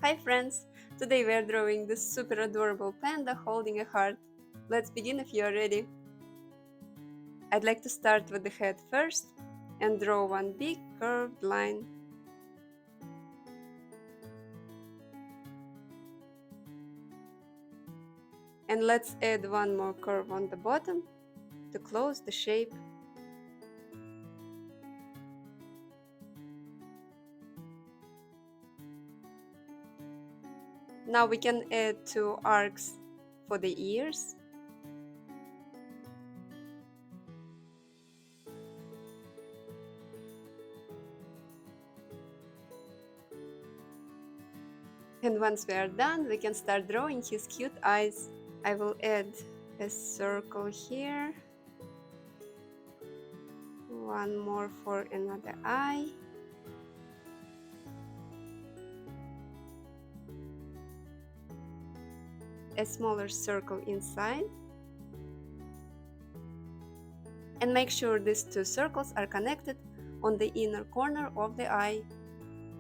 Hi friends! Today we are drawing this super adorable panda holding a heart. Let's begin if you are ready. I'd like to start with the head first and draw one big curved line. And let's add one more curve on the bottom to close the shape. Now we can add two arcs for the ears. And once we are done, we can start drawing his cute eyes. I will add a circle here, one more for another eye, a smaller circle inside, and make sure these two circles are connected on the inner corner of the eye.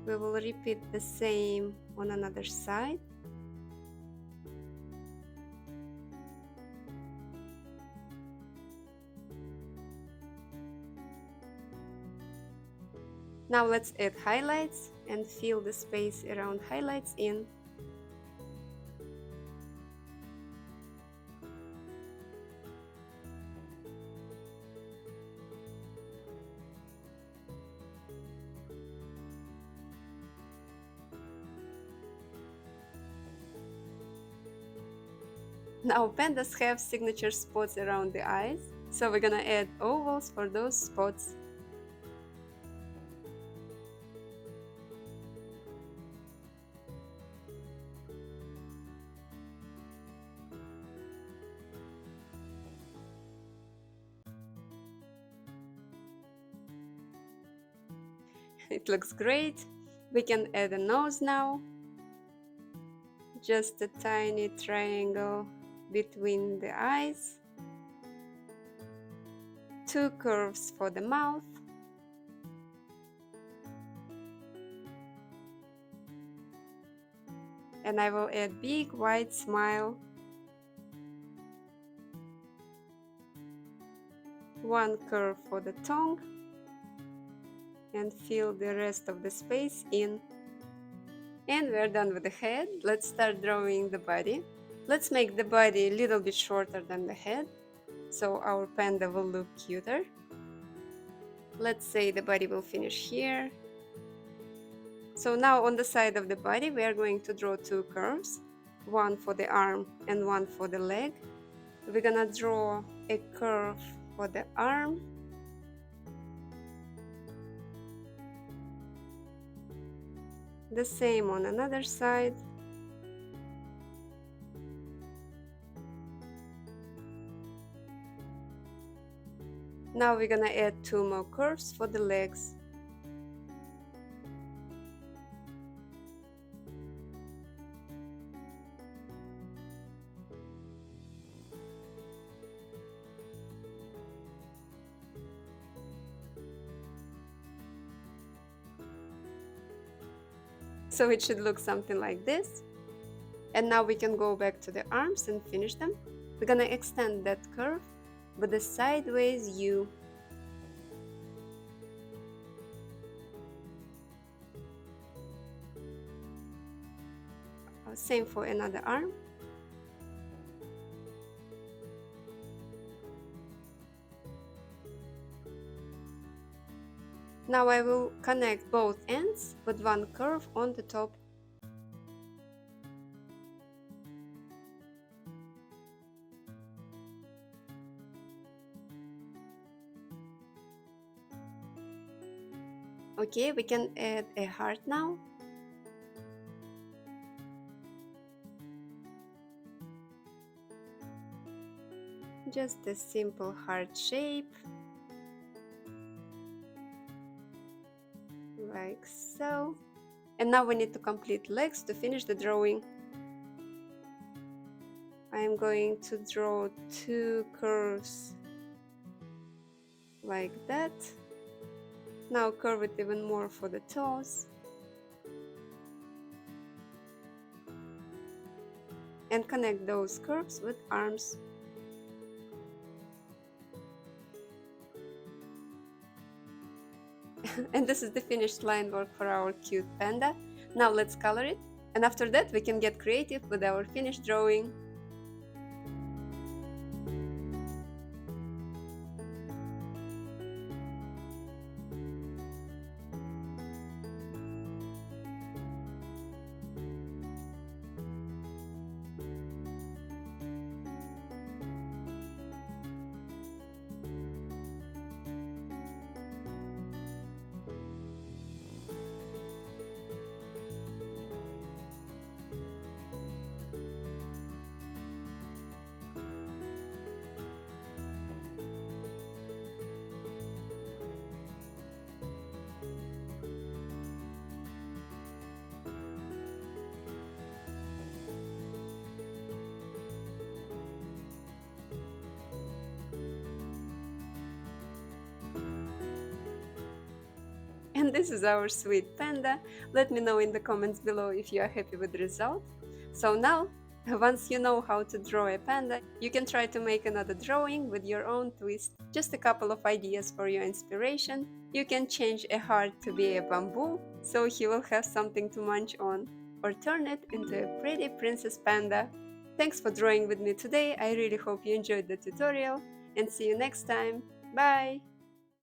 We will repeat the same on another side. Now let's add highlights and fill the space around highlights in. Now pandas have signature spots around the eyes, so we're gonna add ovals for those spots. It looks great. We can add a nose now. Just a tiny triangle between the eyes. Two curves for the mouth. And I will add big wide smile. One curve for the tongue. And fill the rest of the space in. And we're done with the head. Let's start drawing the body. Let's make the body a little bit shorter than the head, so our panda will look cuter. Let's say the body will finish here. So now on the side of the body we are going to draw two curves, one for the arm and one for the leg. We're gonna draw a curve for the arm. The same on another side. Now we're gonna add two more curves for the legs. So it should look something like this. And now we can go back to the arms and finish them. We're gonna extend that curve with a sideways U. Same for another arm. Now I will connect both ends with one curve on the top. Okay, we can add a heart now. Just a simple heart shape. Like so. And now we need to complete legs to finish the drawing. I am going to draw two curves like that. Now curve it even more for the toes. and connect those curves with arms. And this is the finished line work for our cute panda. Now let's color it, and after that we can get creative with our finished drawing. And this is our sweet panda. Let me know in the comments below if you are happy with the result. So now, once you know how to draw a panda, you can try to make another drawing with your own twist. Just a couple of ideas for your inspiration. You can change a heart to be a bamboo, so he will have something to munch on, or turn it into a pretty princess panda. Thanks for drawing with me today. I really hope you enjoyed the tutorial, and see you next time. Bye!